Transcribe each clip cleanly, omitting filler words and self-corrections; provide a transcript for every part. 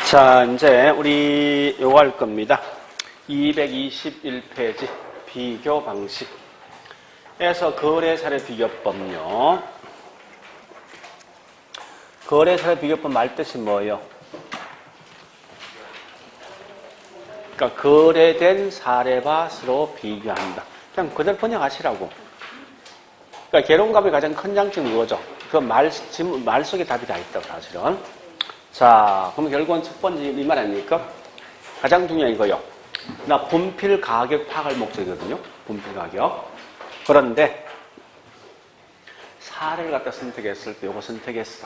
자, 이제 우리 요거 할 겁니다. 221페이지 비교 방식에서 거래사례 비교법요. 거래사례 비교법 말 뜻이 뭐예요? 그러니까 거래된 사례와 서로 비교한다. 그냥 그대로 번역하시라고. 그러니까 개론값의 가장 큰 장점이 이거죠. 그 말 속에 답이 다 있다고 사실은. 자, 그럼 결국은 첫 번째 이 말 아닙니까? 가장 중요한 이거요. 나 분필 가격 파악할 목적이거든요. 분필 가격. 그런데 사례를 갖다 선택했을 때 이거 선택했어.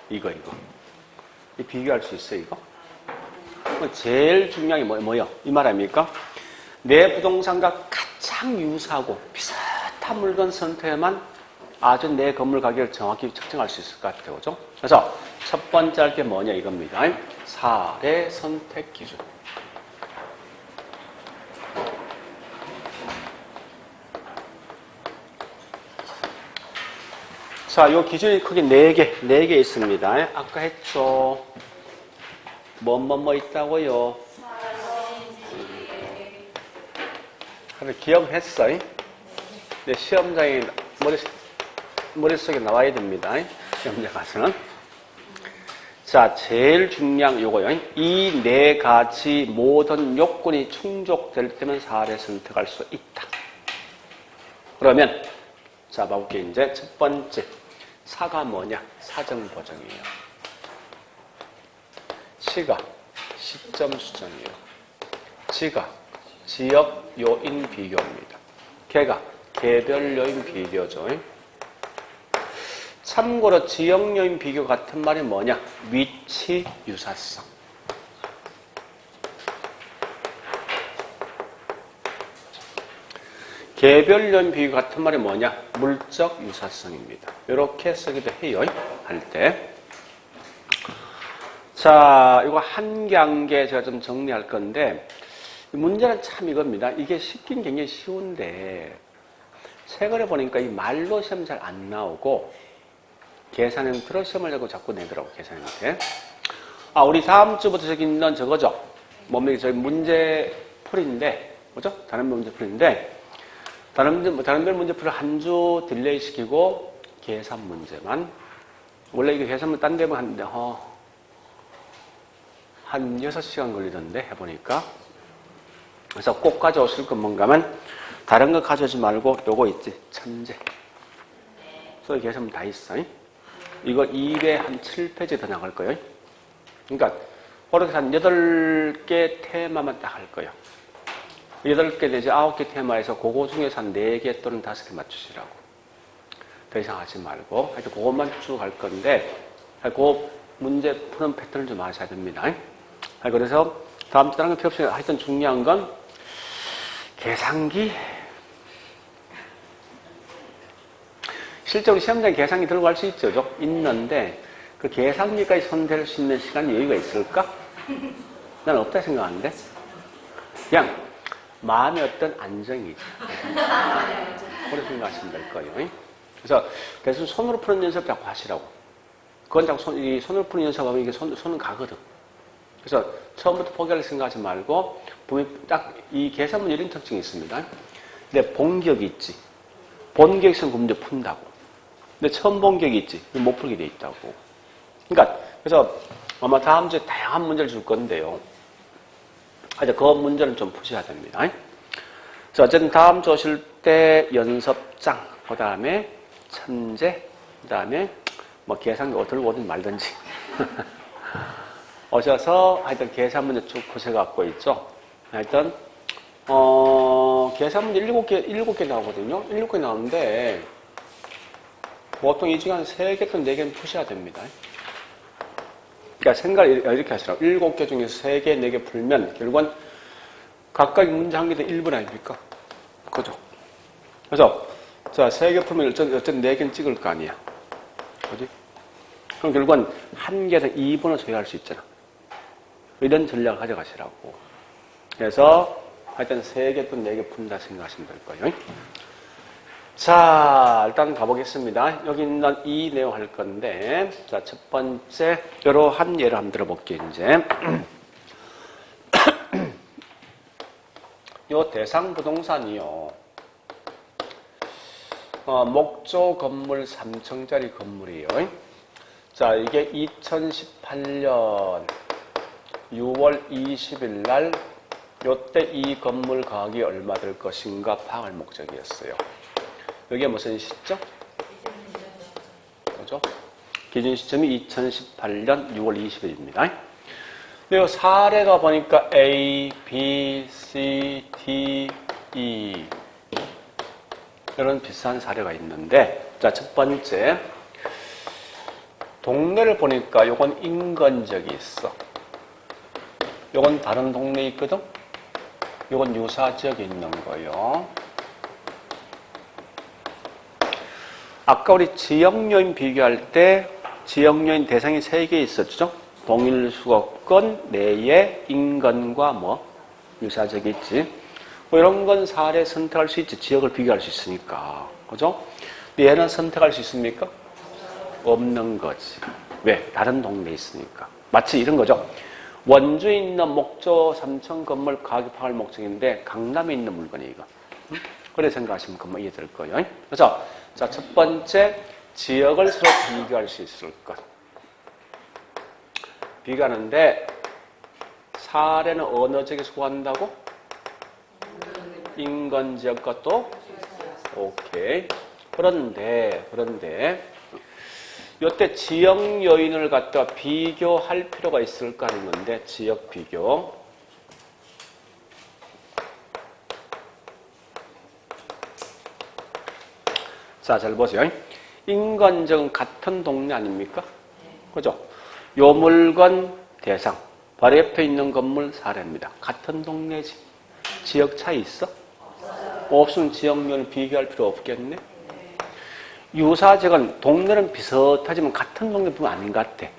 이거. 이 비교할 수 있어요, 이거? 제일 중요한 게 뭐예요? 이 말 아닙니까? 내 부동산과 가장 유사하고 비슷한 물건 선택에만 아주 내 건물 가격을 정확히 측정할 수 있을 것 같아요. 그죠? 그래서 첫 번째 할 게 뭐냐 이겁니다. 사례 선택 기준. 자, 요 기준이 크게 4개 있습니다. 아까 했죠. 뭐 있다고요? 그래, 기억했어. 내 시험장에 머릿속에 나와야 됩니다. 시험장 가서는. 자, 제일 중요한 요거요. 이 4가지 모든 요건이 충족될 때면 사례 선택할 수 있다. 그러면, 자, 봐볼게요. 이제 첫 번째. 사가 뭐냐? 사정 보정이에요. 시가 시점 수정이에요. 지가 지역 요인 비교입니다. 개가 개별 요인 비교죠. 참고로 지역 요인 비교 같은 말이 뭐냐? 위치 유사성. 개별 요인 비교 같은 말이 뭐냐? 물적 유사성입니다. 이렇게 쓰기도 해요. 할 때. 자, 이거 한 개 한 개 제가 좀 정리할 건데 문제는 참 이겁니다. 이게 쉽긴 굉장히 쉬운데 최근에 보니까 이 말로 시험 잘 안 나오고 계산은 들어 시험을 자꾸 내더라고, 계산한테. 아, 우리 다음 주부터 저기 있는 저거죠. 뭡니까? 저희 문제풀인데, 그죠? 다른 문제풀인데, 다른별 문제풀을 한 주 딜레이 시키고 계산 문제만. 원래 이게 계산문 딴 데면 하는데, 한 6시간 걸리던데, 해보니까. 그래서 꼭 가져오실 건 뭔가 하면, 다른 거 가져오지 말고, 요거 있지, 천재. 소위 계산문 다 있어. 이거 207페이지 더 나갈 거예요. 그러니까, 그렇게 한 8개 테마만 딱 할 거예요. 8개 내지 9개 테마에서 그거 중에서 한 4개 또는 5개 맞추시라고. 더 이상 하지 말고, 하여튼 그것만 쭉 할 건데, 그 문제 푸는 패턴을 좀 아셔야 됩니다. 그래서 다음 주 다른 거 필요 없이 하여튼 중요한 건 계산기. 실제로 시험장에 계산기 들고 갈 수 있죠. 있는데 그 계산기까지 손댈 수 있는 시간 여유가 있을까? 난 없다 생각하는데 그냥 마음의 어떤 안정이지. 그렇게 생각하시면 될 거예요. 그래서 대충 손으로 푸는 연습 자꾸 하시라고. 그건 자꾸 손으로 푸는 연습하면 이게 손은 가거든. 그래서 처음부터 포기할 생각하지 말고 보면 딱 이 계산문 이런 특징이 있습니다. 근데 본격이 있지. 본격에서는 그 문제 푼다고. 근데 처음 본격이 있지. 못 풀게 돼 있다고. 그러니까 그래서 아마 다음 주에 다양한 문제를 줄 건데요. 하여튼 그 문제는 좀 푸셔야 됩니다. 그래서 어쨌든 다음 주 오실 때 연습장, 그 다음에 천재, 그 다음에 뭐 계산기 들고 오든 말든지 오셔서 하여튼 계산 문제 쭉 푸셔갖고 있죠. 하여튼 계산 문제 7개 나오거든요. 7개 나오는데 보통 이 중에 한 3개 또는 4개는 푸셔야 됩니다. 그러니까 생각을 이렇게 하시라고. 7개 중에서 3개, 4개 풀면 결국은 각각 문제 한 개도 1분 아닙니까? 그죠? 그래서 자, 3개 풀면 어쨌든 4개는 찍을 거 아니야. 그지? 그럼 결국은 한 개에서 2분을 소요할 수 있잖아. 이런 전략을 가져가시라고. 그래서 하여튼 3개 또는 4개 푼다 생각하시면 될 거예요. 자, 일단 가보겠습니다. 여기 있는 이 내용 할 건데, 자, 첫 번째, 이러한 예를 한번 들어볼게요, 이제. 요 대상 부동산이요. 목조 건물 3층짜리 건물이에요. 자, 이게 2018년 6월 20일 날, 요때 이 건물 가격이 얼마 될 것인가 파악할 목적이었어요. 이게 무슨 시점? 그죠? 기준 시점이 2018년 6월 20일입니다. 그리고 사례가 보니까 A, B, C, D, E 이런 비슷한 사례가 있는데, 자, 첫 번째 동네를 보니까 요건 인근적이 있어. 요건 다른 동네 있거든? 요건 유사지역에 있는 거예요. 아까 우리 지역요인 비교할 때 지역요인 대상이 3개 있었죠? 동일 수도권 내에 인근과 뭐 유사지역이 있지. 뭐 이런 건 사례 선택할 수 있지. 지역을 비교할 수 있으니까. 그죠? 근데 얘는 선택할 수 있습니까? 없는 거지. 왜? 다른 동네에 있으니까. 마치 이런 거죠. 원주에 있는 목조 3층 건물 가격 파악할 목적인데 강남에 있는 물건이 이거. 그래 생각하시면 금방 이해될 거예요. 그래서 자, 첫 번째 지역을 서로 비교할 수 있을 것. 비교하는데 사례는 어느 지역에 속한다고? 인근 지역과 또? 오케이. 그런데 이때 지역 요인을 갖다 비교할 필요가 있을까 하는 건데, 지역 비교. 자, 잘 보세요. 인근적은 같은 동네 아닙니까? 그죠? 요 물건 대상, 바로 옆에 있는 건물 사례입니다. 같은 동네지. 지역 차이 있어? 없으면 지역면을 비교할 필요 없겠네? 유사지역은 동네는 비슷하지만 같은 동네 보면 아닌 것 같아.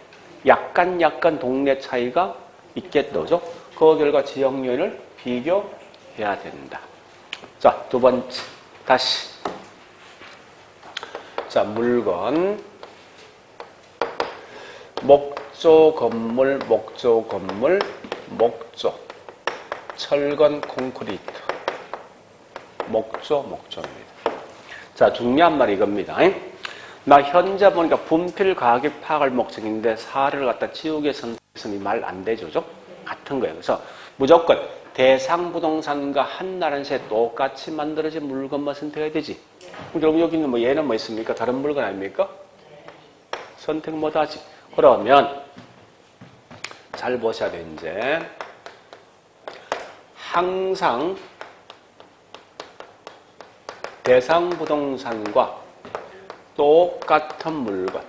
약간 동네 차이가 있겠다. 그죠? 그 결과 지역 요인을 비교해야 된다. 자, 두 번째. 다시. 자, 물건. 목조 건물. 철근 콘크리트. 목조입니다. 자, 중요한 말이 이겁니다. 나 현재 보니까 분필 가격 파악할 목적인데 사례를 갖다 지우개 선택했으면 이 말 안 되죠. 같은 거예요. 그래서 무조건 대상 부동산과 한나라는 새 똑같이 만들어진 물건만 선택해야 되지. 그럼 여기는 뭐 얘는 뭐 있습니까? 다른 물건 아닙니까? 선택 못 하지. 그러면 잘 보셔야 돼, 이제. 항상 대상 부동산과 똑같은 물건,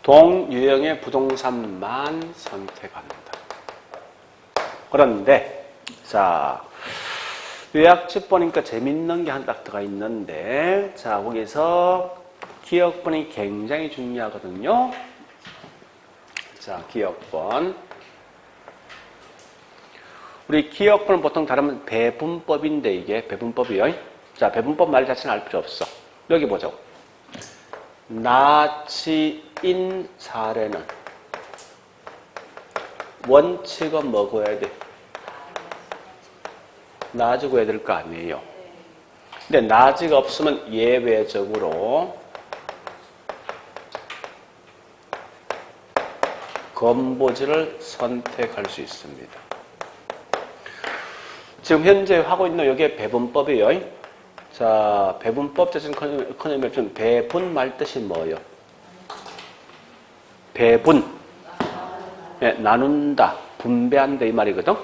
동유형의 부동산만 선택한다. 그런데 자, 요약집 보니까 재밌는 게 하나 딱 들어가 있는데, 자, 거기서 기억번이 굉장히 중요하거든요. 자, 기억번. 우리 기억번은 보통 다르면 배분법인데, 이게 배분법이요. 자, 배분법 말 자체는 알 필요 없어. 여기 보죠. 나치인 사례는 원칙은 뭐 구해야 돼? 나지 구해야 될 거 아니에요. 근데 나지가 없으면 예외적으로 건보지를 선택할 수 있습니다. 지금 현재 하고 있는 이게 배분법이에요. 자, 배분법 자체는 커녕 좀 배분 말 뜻이 뭐예요? 배분. 네, 나눈다, 분배한다 이 말이거든.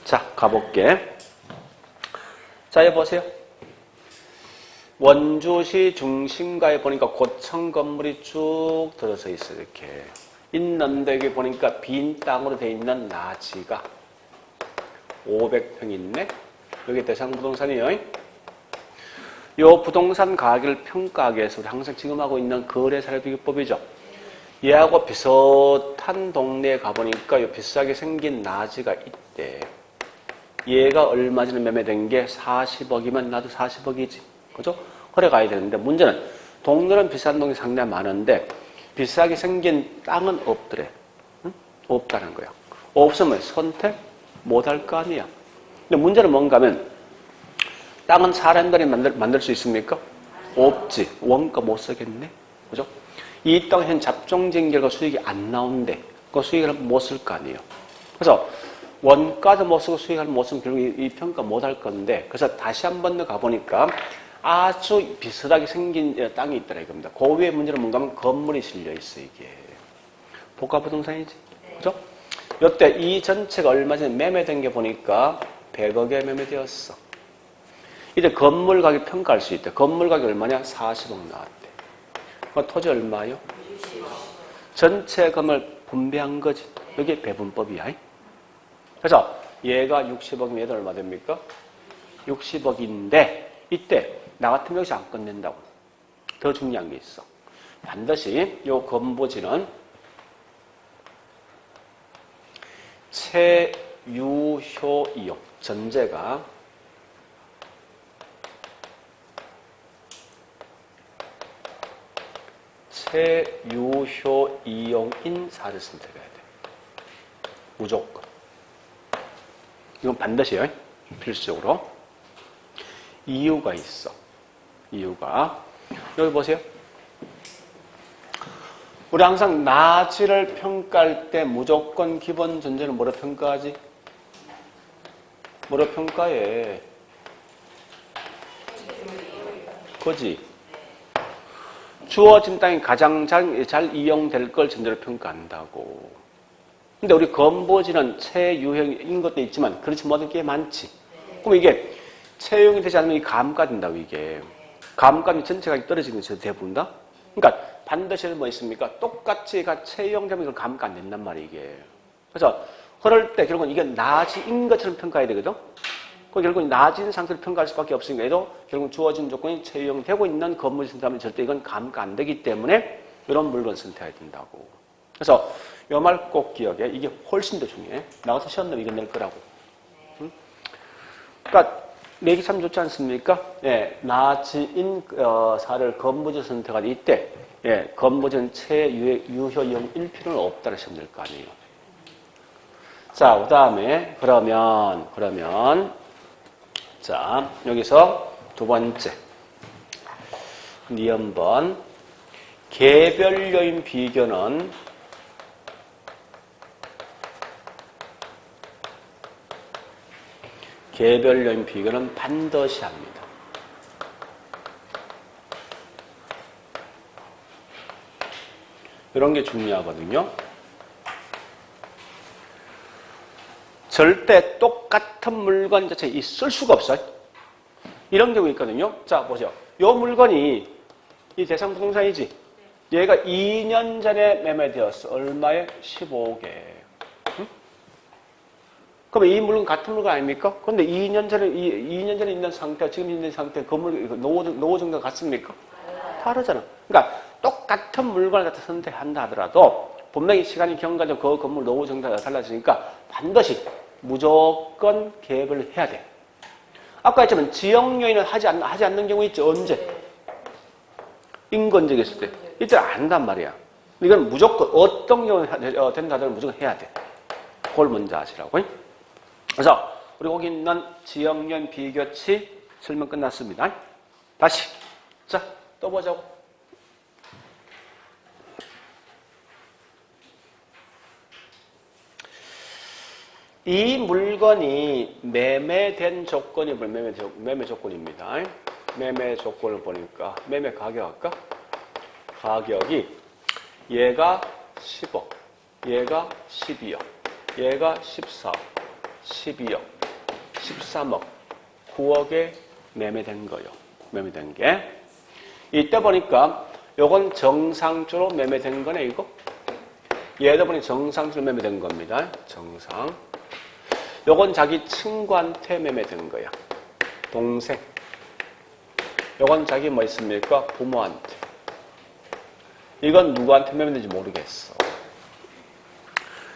자, 가볼게. 자, 여기 보세요. 원주시 중심가에 보니까 고층 건물이 쭉 들어서 있어요. 이렇게. 있는데 여기 보니까 빈 땅으로 되어 있는 나지가 500평 있네. 여기 대상 부동산이에요. 요 부동산 가격을 평가하기 위해서 우리 항상 지금 하고 있는 거래사례 비교법이죠. 얘하고 비슷한 동네에 가보니까 요 비싸게 생긴 나지가 있대. 얘가 얼마 전에 매매된 게 40억이면 나도 40억이지. 그죠? 그래 가야 되는데 문제는 동네는 비싼 동이 상당히 많은데 비싸게 생긴 땅은 없더래. 응? 없다는 거야. 없으면 선택 못할 거 아니야. 근데 문제는 뭔가 하면 땅은 사람들이 만들 수 있습니까? 없지. 원가 못 쓰겠네. 그죠? 이 땅은 현 잡종된 결과 수익이 안 나온대. 그 수익을 못 쓸 거 아니에요. 그래서 원가도 못 쓰고 수익을 못 쓰면 결국 이 평가 못 할 건데, 그래서 다시 한 번 더 가보니까 아주 비슷하게 생긴 땅이 있더라 이겁니다. 그 위에 문제는 뭔가 하면 건물이 실려 있어, 이게. 복합부동산이지. 그죠? 요때 이 전체가 얼마 전에 매매된 게 보니까 100억에 매매되었어. 이제 건물 가격 평가할 수 있대. 건물 가격 얼마냐? 40억 나왔대. 그 토지 얼마요? 60억. 전체 건물 분배한 거지. 이게 배분법이야. 그래서 얘가 60억이면 얘도 얼마 됩니까? 60억인데 이때 나 같으면 여기서 안 끝낸다고. 더 중요한 게 있어. 반드시 이 건보지는 채유효 이용 전제가 채유효 이용인 사를 선택해야 돼. 무조건. 이건 반드시요. 필수적으로. 이유가 있어. 이유가. 여기 보세요. 우리 항상 나지를 평가할 때 무조건 기본 전제는 뭐로 평가하지? 뭐로 평가해? 그지? 주어진 땅이 가장 잘 이용될 걸 전제로 평가한다고. 근데 우리 건보지는 채유형인 것도 있지만 그렇지 못한 게 많지. 그럼 이게 채용이 되지 않으면 이 감가 된다고, 이게. 감가는 전체가 떨어지는 것이 대부분 다. 그러니까 반드시 뭐 있습니까? 똑같이 채용되면 이건 감가 안 된단 말이에요, 이게. 그래서 그럴 때 결국은 이게 낮인 것처럼 평가해야 되거든? 그 결국은 낮은 상태로 평가할 수밖에 없으니까 얘도 결국 주어진 조건이 채용되고 있는 건물을 선택하면 절대 이건 감가 안 되기 때문에 이런 물건 선택해야 된다고. 그래서 이 말 꼭 기억해. 이게 훨씬 더 중요해. 나가서 시험 내면 이거 낼 거라고. 응? 그러니까 내기 참 좋지 않습니까? 예, 낮은 사를 건보지 선택할 이때 예, 건보지는 채유효형 1필요는 없다는 시험 낼 거 아니에요. 자, 그 다음에 그러면 자, 여기서 두 번째 니은번 개별 요인 비교는 개별 요인 비교는 반드시 합니다. 이런 게 중요하거든요. 절대 똑같은 물건 자체에 있을 수가 없어요. 이런 경우 있거든요. 자, 보세요. 이 물건이 이 대상 부동산이지. 얘가 2년 전에 매매되었어. 얼마에? 15억에. 응? 그럼 이 물건 같은 물건 아닙니까? 그런데 2년 전에 있는 상태, 지금 있는 상태, 건물, 노후 정도가 같습니까? 다르잖아. 그러니까 똑같은 물건을 갖다 선택한다 하더라도 분명히 시간이 경과되고 그 건물 노후 정도가 달라지니까 반드시 무조건 계획을 해야 돼. 아까 했지만 지역 요인은 하지 않는 경우 있죠. 언제? 인건적이 있을 때. 이때 안 한단 말이야. 이건 무조건 어떤 경우에 된다 하더라도 무조건 해야 돼. 그걸 먼저 아시라고. 그래서 우리 거기 있는 지역 요인 비교치 설명 끝났습니다. 다시. 자, 또 보자고. 이 물건이 매매된 조건이 매매 조건입니다. 매매 조건을 보니까 매매 가격 할까? 가격이 얘가 10억, 얘가 12억, 얘가 14억, 12억, 13억, 9억에 매매된 거요. 매매된 게. 이때 보니까 요건 정상적으로 매매된 거네, 이거. 얘도 보니 정상적으로 매매된 겁니다. 정상. 요건 자기 친구한테 매매된 거야. 동생. 요건 자기 뭐 있습니까? 부모한테. 이건 누구한테 매매된지 모르겠어.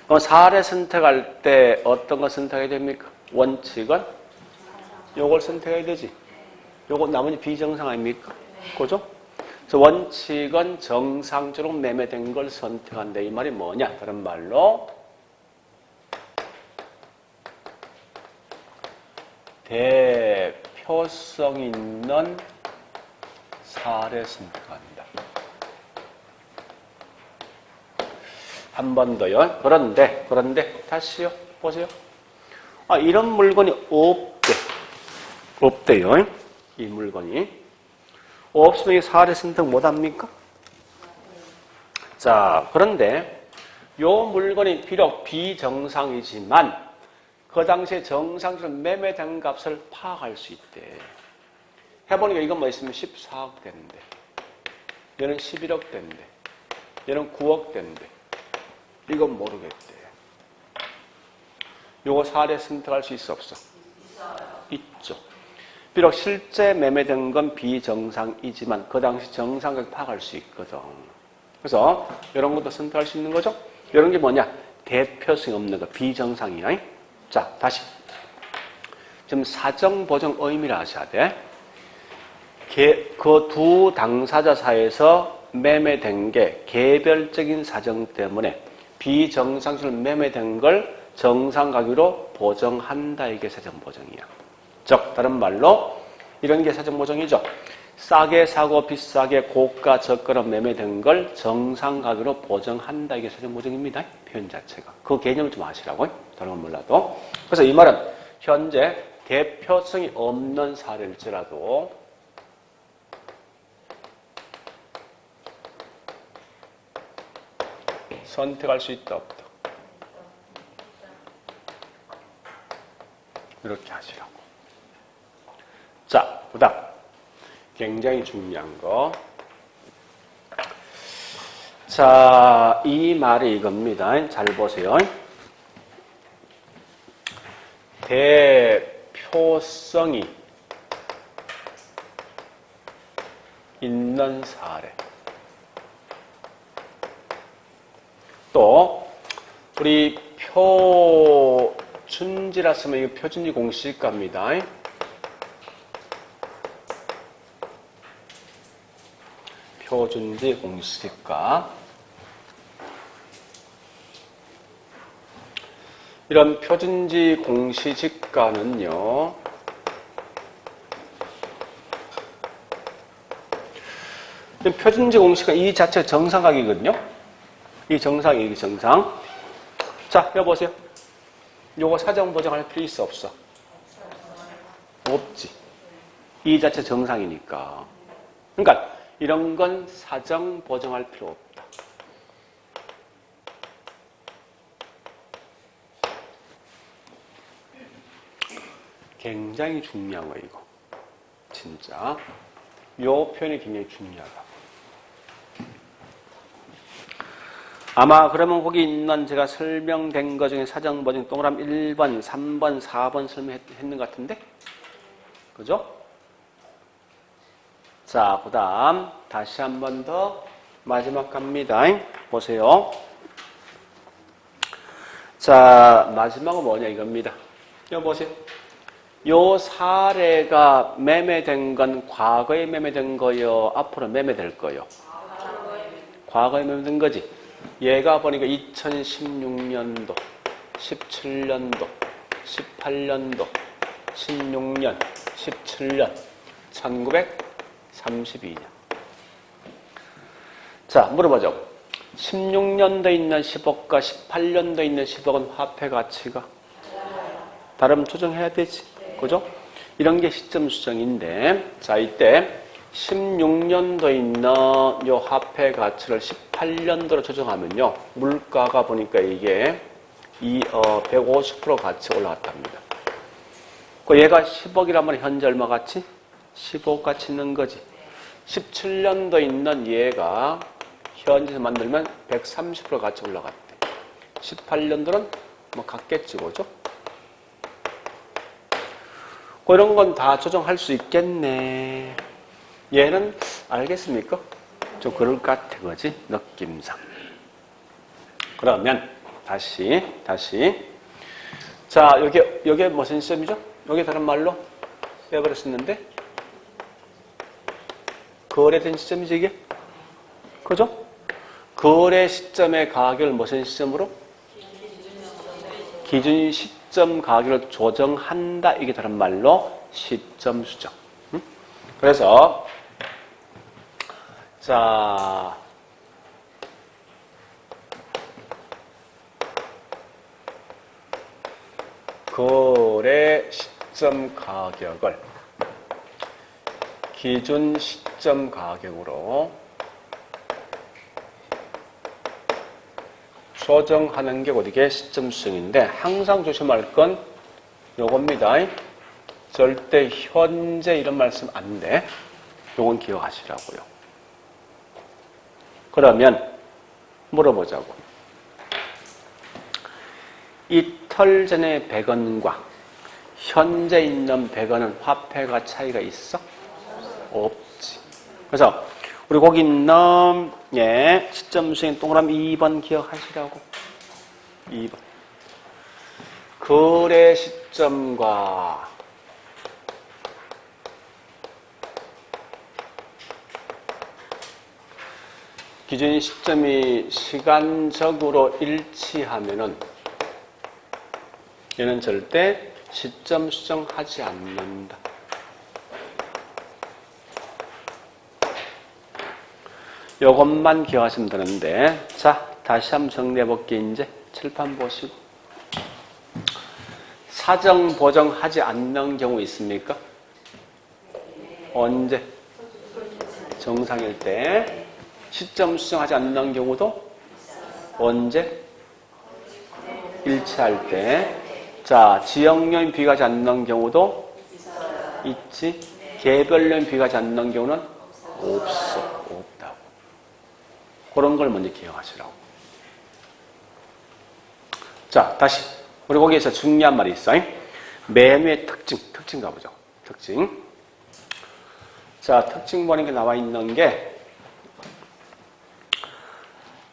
그럼 사례 선택할 때 어떤 거 선택해야 됩니까? 원칙은 요걸 선택해야 되지. 요거 나머지 비정상 아닙니까? 그죠? 그래서 원칙은 정상적으로 매매된 걸 선택한다. 이 말이 뭐냐? 다른 말로 대표성 있는 사례 선택한다. 한 번 더요. 그런데 다시요. 보세요. 이런 물건이 없대요. 이 물건이. 없으면 이 사례 선택 못합니까? 자, 그런데 요 물건이 비록 비정상이지만 그 당시에 정상적으로 매매된 값을 파악할 수 있대. 해보니까 이건 뭐 있으면 14억 된대. 얘는 11억 된대. 얘는 9억 된대. 이건 모르겠대. 요거 사례 선택할 수 있어 없어? 있죠. 비록 실제 매매된 건 비정상이지만 그 당시 정상을 파악할 수 있거든. 그래서 이런 것도 선택할 수 있는 거죠. 이런 게 뭐냐? 대표성이 없는 거. 비정상이야. 자, 다시. 지금 사정보정 의미를 아셔야 돼. 그 두 당사자 사이에서 매매된 게 개별적인 사정 때문에 비정상적으로 매매된 걸 정상 가격으로 보정한다. 이게 사정보정이야. 즉, 다른 말로 이런 게 사정보정이죠. 싸게 사고 비싸게 고가 저가로 매매된 걸 정상 가격으로 보정한다. 이게 사정보정입니다. 표현 자체가. 그 개념을 좀 아시라고. 다른 건 몰라도. 그래서 이 말은 현재 대표성이 없는 사례일지라도 선택할 수 있다 없다. 이렇게 하시라고. 자, 그 다음 굉장히 중요한 거. 자, 이 말이 이겁니다. 잘 보세요. 대표성이 있는 사례. 또 우리 표준지라 쓰면 이거 표준지 공식가입니다. 표준지 공식가. 이런 표준지 공시지가는요, 표준지 공시가 이 자체가 정상각이거든요. 이 정상이에요, 이 정상. 자, 여보세요. 요거 사정 보정할 필요 있어, 없어? 없지. 이 자체 정상이니까. 그러니까 이런 건 사정 보정할 필요 없다. 굉장히 중요한 거 이거. 진짜. 요 표현이 굉장히 중요하다. 아마 그러면 거기 있는 제가 설명된 것 중에 사정 보정 동그라미 1번, 3번, 4번 설명했는 것 같은데? 그죠? 자, 그 다음 다시 한 번 더 마지막 갑니다. 보세요. 자, 마지막은 뭐냐 이겁니다. 여기 보세요. 요 사례가 매매된 건 과거에 매매된 거요? 앞으로 매매될 거요? 과거에 매매된 거지. 얘가 보니까 2016년도, 17년도, 18년도, 16년, 17년, 1932년. 자, 물어보죠. 16년도에 있는 10억과 18년도에 있는 10억은 화폐 가치가 다르면 조정해야 되지. 그죠? 이런 게 시점 수정인데, 자, 이때 16년도에 있는 요 화폐 가치를 18년도로 조정하면요, 물가가 보니까 이게 150% 가치 올라갔답니다. 그 얘가 10억이라면 현재 얼마 가치? 15억 가치 있는 거지. 17년도에 있는 얘가 현지에서 만들면 130% 가치 올라갔대. 18년도는 뭐 같겠지, 그죠? 그런 건 다 조정할 수 있겠네. 얘는 알겠습니까? 좀 그럴 것 같아, 그지? 느낌상. 그러면 다시. 자, 여기 무슨 시점이죠? 여기 다른 말로 빼버렸었는데, 거래된 시점이지, 이게? 그죠? 거래 시점의 가격을 무슨 시점으로? 기준 시점 가격을 조정한다. 이게 다른 말로 시점 수정. 그래서, 자, 거래 시점 가격을 기준 시점 가격으로 조정하는 게 어디게 시점 수정인데, 항상 조심할 건 요겁니다. 절대 현재 이런 말씀 안 돼. 요건 기억하시라고요. 그러면 물어보자고. 이틀 전에 100원과 현재 있는 100원은 화폐가 차이가 있어? 없지. 그래서 우리 거기 있는 시점 수행 동그라미 2번 기억하시라고. 2번. 거래 시점과 기준 시점이 시간적으로 일치하면은 얘는 절대 시점 수정하지 않는다. 요것만 기억하시면 되는데, 자, 다시 한번 정리해볼게요. 이제 칠판 보시고. 사정 보정하지 않는 경우 있습니까? 언제? 정상일 때. 시점 수정하지 않는 경우도 언제? 일치할 때. 자, 지역요인 비교하지 않는 경우도 있지. 개별요인 비교하지 않는 경우는 없어. 없다고. 그런 걸 먼저 기억하시라고. 자, 다시. 우리 거기에서 중요한 말이 있어. 메뉴의 특징 가보죠. 특징. 자, 특징 보는 게 나와 있는 게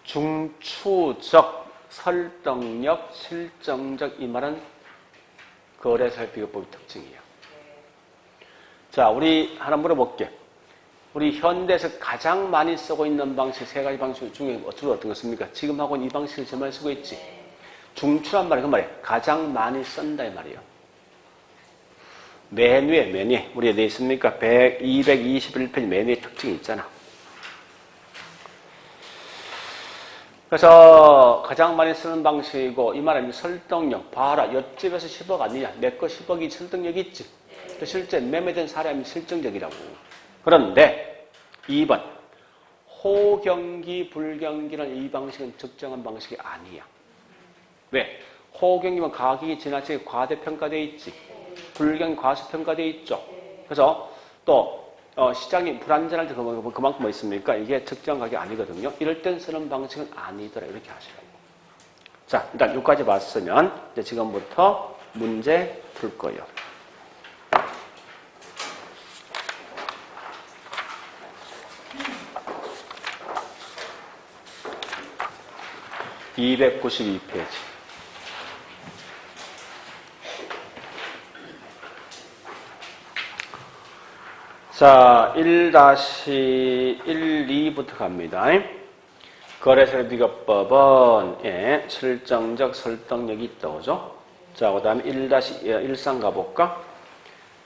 중추적, 설득력, 실정적 이 말은 거래사의 비교법의 특징이에요. 자, 우리 하나 물어볼게. 우리 현대에서 가장 많이 쓰고 있는 방식, 세 가지 방식 중에 어떤 것입니까? 지금 하고는 이 방식을 제일 많이 쓰고 있지. 중추란 말이 그 말이에요. 가장 많이 쓴다 이 말이에요. 메뉴에 우리 돼 있습니까? 221페이지 메뉴의 특징이 있잖아. 그래서 가장 많이 쓰는 방식이고, 이 말은 설득력. 봐라, 옆집에서 10억 아니냐? 내 거 10억이 설득력이 있지. 실제 매매된 사람이 실증적이라고. 그런데 2번 호경기, 불경기는 이 방식은 적정한 방식이 아니야. 왜? 호경기면 가격이 지나치게 과대평가되어 있지. 불경기 과소평가되어 있죠. 그래서 또 시장이 불안전할 때 그만큼 뭐 있습니까? 이게 적정 가격이 아니거든요. 이럴 땐 쓰는 방식은 아니더라. 이렇게 하시라고. 자, 일단 여기까지 봤으면 이제 지금부터 문제 풀 거예요. (292페이지) 자, 1-1-2부터 갑니다. 거래세 비교법은 실정적 설득력이 있다고 하죠. 자, 그 다음에 1-13 가볼까?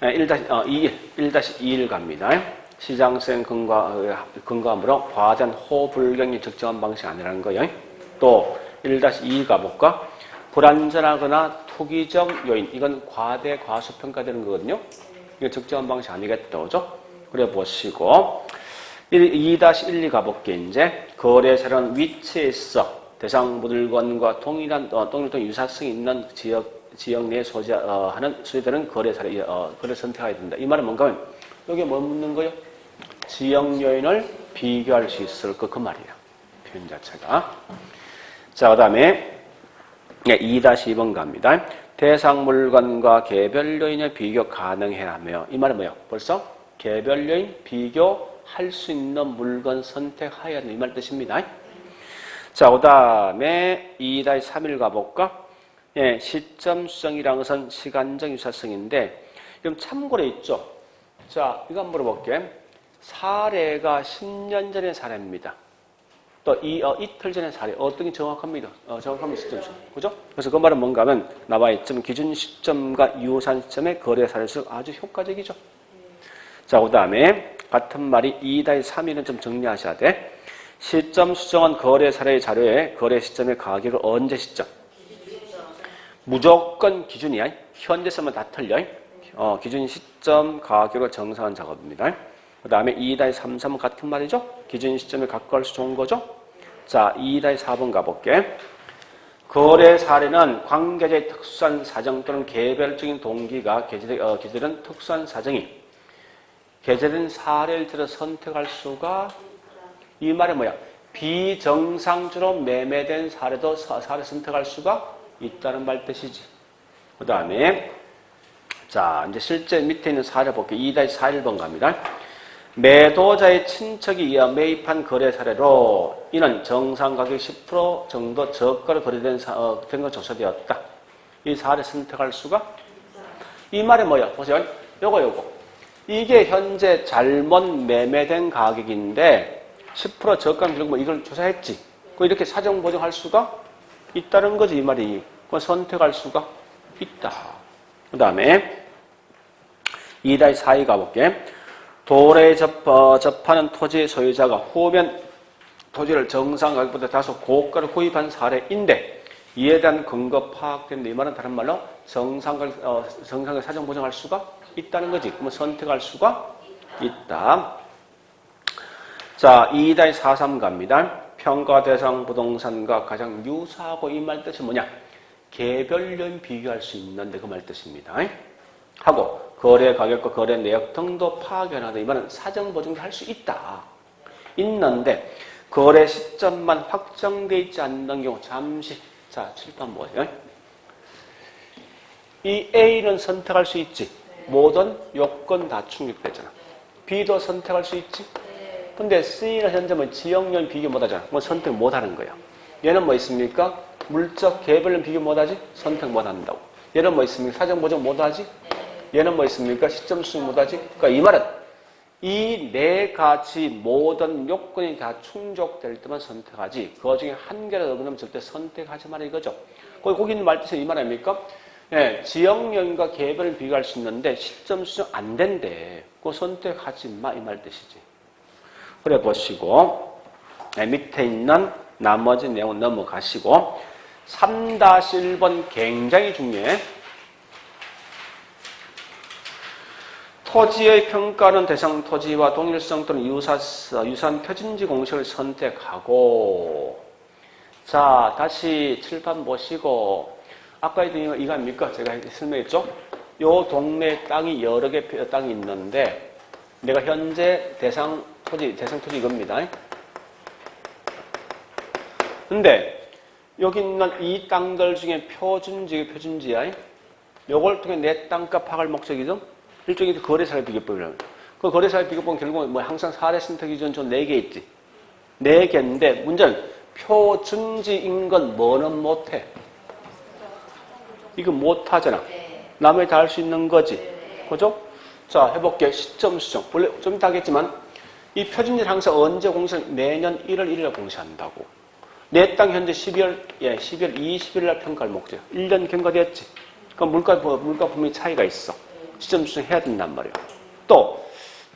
1-21 갑니다. 시장성 근거함으로 과대한 호불경이 적정한 방식이 아니라는 거예요. 또 1-2 가볼까? 불안전하거나 투기적 요인, 이건 과대 과소평가되는 거거든요. 이게 적정한 방식이 아니겠다, 그죠? 그래 보시고 2-1-2 가볼게. 이제 거래사는 위치에 있어 대상 물건과 동일한 유사성이 있는 지역 내에 소지하는 수요자는 거래사를 거래 선택해야 된다. 이 말은 뭔가 하면 여기에 뭐 묻는 거예요? 지역 요인을 비교할 수 있을 것, 그 말이에요. 표현 자체가. 자, 그 다음에 2-2번 갑니다. 대상 물건과 개별 요인의 비교 가능해야 하며, 이 말은 뭐예요? 벌써 개별 요인 비교할 수 있는 물건 선택하여야 하는 이 말 뜻입니다. 자, 그 다음에 2-3일 가볼까? 예, 시점 수정이라는 것은 시간적 유사성인데, 그럼 참고로 있죠? 자, 이거 한번 물어볼게. 사례가 10년 전의 사례입니다. 또 이틀 전의 사례. 어떤 게 정확합니다. 정확합니다. 시점 수정. 그죠? 그래서 그 말은 뭔가 하면 나와 있지만 기준 시점과 유사한 시점의 거래 사례수 아주 효과적이죠. 자, 그 다음에 같은 말이 2-3일은 좀 정리하셔야 돼. 시점 수정은 거래 사례의 자료에 거래 시점의 가격을 언제 시점? 무조건 기준이야. 현재 쓰면 다 틀려. 기준 시점 가격을 정상한 작업입니다. 그 다음에 2-33은 같은 말이죠. 기준 시점에 가까울 수 좋은 거죠. 자, 2-4번 가볼게. 거래 사례는 관계자의 특수한 사정 또는 개별적인 동기가 기재된 특수한 사정이 게재된 사례를 들어 선택할 수가, 이 말은 뭐야? 비정상적으로 매매된 사례도 사례 선택할 수가 있다는 말 뜻이지. 그 다음에 자, 이제 실제 밑에 있는 사례 볼게요. 2-41번 갑니다. 매도자의 친척이 이어 매입한 거래 사례로 이는 정상 가격 10% 정도 저가로 거래된 거 조사되었다. 이 사례 선택할 수가? 이 말이 뭐야? 보세요. 요거. 이게 현재 잘못 매매된 가격인데 10% 저가 들고 뭐 이걸 조사했지. 이렇게 사정 보정할 수가 있다는 거지, 이 말이. 선택할 수가 있다. 그 다음에 2-42 가볼게. 도래에 접하는 토지의 소유자가 후면 토지를 정상 가격보다 다소 고가로 구입한 사례인데 이에 대한 근거 파악된데, 이 말은 다른 말로 정상을 사정 보정할 수가 있다는 거지. 그러면 선택할 수가 있다. 자, 2-43 갑니다. 평가 대상 부동산과 가장 유사하고, 이 말 뜻이 뭐냐? 개별년 비교할 수 있는데 그 말 뜻입니다. 하고 거래 가격과 거래 내역 등도 파악해놔도 이 말은 사정 보정도 할 수 있다. 있는데 거래 시점만 확정되어 있지 않는 경우 잠시, 자, 칠판 뭐예요? 이 A는 선택할 수 있지. 모든 요건 다 충족되잖아. B도 선택할 수 있지. 근데 C는 현재 뭐 지역령 비교 못하잖아. 뭐 선택 못하는 거야. 얘는 뭐 있습니까? 물적 개별령 비교 못하지? 선택 못한다고. 얘는 뭐 있습니까? 사정 보정 못하지? 얘는 뭐 있습니까? 시점 수정 못하지? 그러니까 이 말은 이 네 가지 모든 요건이 다 충족될 때만 선택하지, 그 중에 한 개라도 어긋나면 절대 선택하지 마라 이거죠. 거기 있는 말 뜻은 이 말 아닙니까? 예, 지역령과 개별을 비교할 수 있는데 시점 수정 안 된대. 그거 선택하지 마, 이 말 뜻이지. 그래 보시고, 밑에 있는 나머지 내용 넘어가시고, 3-1번 굉장히 중요해. 토지의 평가는 대상 토지와 동일성 또는 유사한 표준지 공식을 선택하고, 자, 다시 칠판 보시고, 아까도 이거 아닙니까? 제가 설명했죠? 요 동네 땅이 여러 개 땅이 있는데, 내가 현재 대상 토지 이겁니다. 근데 여기 있는 이 땅들 중에 표준지야. 요걸 통해 내 땅값 파악할 목적이죠. 일종의 거래사례 비교법이라는. 그 거래사례 비교법은 결국은 뭐 항상 사례 선택 기준 좀 4개 있지. 4개인데 문제는 표준지인 건 뭐는 못해. 이거 못하잖아. 남의 다 할 수 있는 거지. 그죠? 자, 해볼게. 시점 수정. 원래 좀 이따 하겠지만 이 표준지를 항상 언제 공시하는? 매년 1월 1일에 공시한다고. 내 땅 현재 12월 20일 날 평가할 목적. 1년 경과되었지. 그럼 물가 분명히 차이가 있어. 시점 수정해야 된단 말이야. 또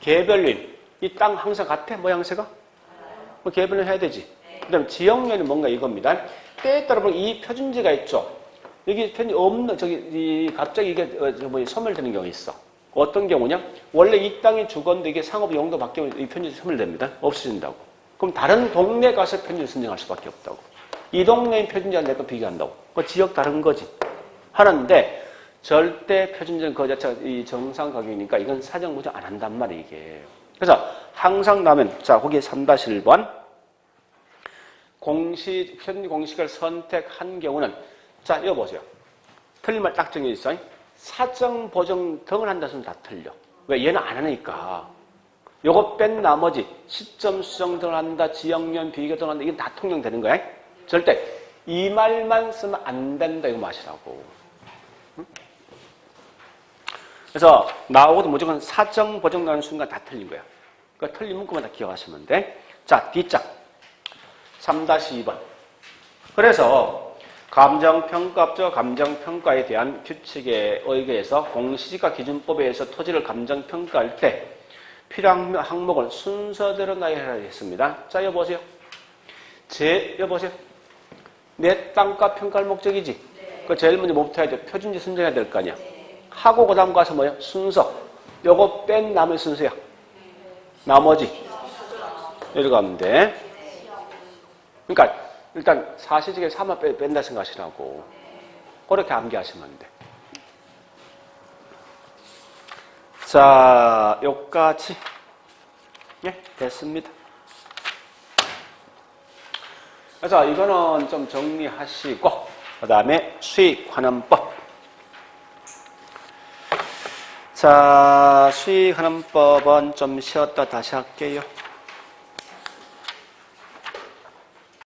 개별린. 이 땅 항상 같아? 모양새가? 뭐 개별린 해야 되지. 그 다음에 지역면이 뭔가 이겁니다. 때에 따라 보면 이 표준지가 있죠. 여기 편지 없는, 갑자기 이게 소멸되는 경우가 있어. 어떤 경우냐? 원래 이 땅이 주건데 이게 상업 용도 바뀌면 이 편지 소멸됩니다. 없어진다고. 그럼 다른 동네 가서 편지를 선정할 수밖에 없다고. 이 동네의 표준지와 내 거 비교한다고. 그 지역 다른 거지. 하는데, 절대 표준지는 그 자체가 이 정상 가격이니까 이건 사정 보정 안 한단 말이야, 이게. 그래서 항상 나면, 자, 거기에 3-1번. 표준지 공식을 선택한 경우는, 자, 이거 보세요. 틀린 말 딱 정해 있어. 사정, 보정 등을 한다 했으면 다 틀려. 왜? 얘는 안 하니까. 요거 뺀 나머지 시점 수정 등을 한다, 지역면 비교 등을 한다, 이게 다 통용되는 거야. 절대 이 말만 쓰면 안 된다 이거 마시라고. 그래서 나오고도 무조건 사정, 보정 나오는 순간 다 틀린 거야. 그러니까 틀린 문구만 다 기억하시면 돼. 자, D장 3-2번. 그래서 감정평가법, 감정평가에 대한 규칙에 의거해서 공시지가 기준법에 의해서 토지를 감정평가할 때 필요한 항목을 순서대로 나열하라 했습니다. 자, 여보세요. 여보세요. 내 땅값 평가할 목적이지? 네. 그 제일 먼저 뭐부터 해야 돼? 표준지 선정해야 될 거 아니야? 네. 하고 그 다음 가서 뭐야? 순서. 요거 뺀 남의 순서야. 네. 나머지. 여기 가면 돼. 그러니까 일단 사실적인 3만 뺀다 생각하시라고. 그렇게 암기하시면 돼. 자, 여기까지. 예, 됐습니다. 그래서 이거는 좀 정리하시고, 그 다음에 수익환원법. 자, 수익환원법은 좀 쉬었다 다시 할게요.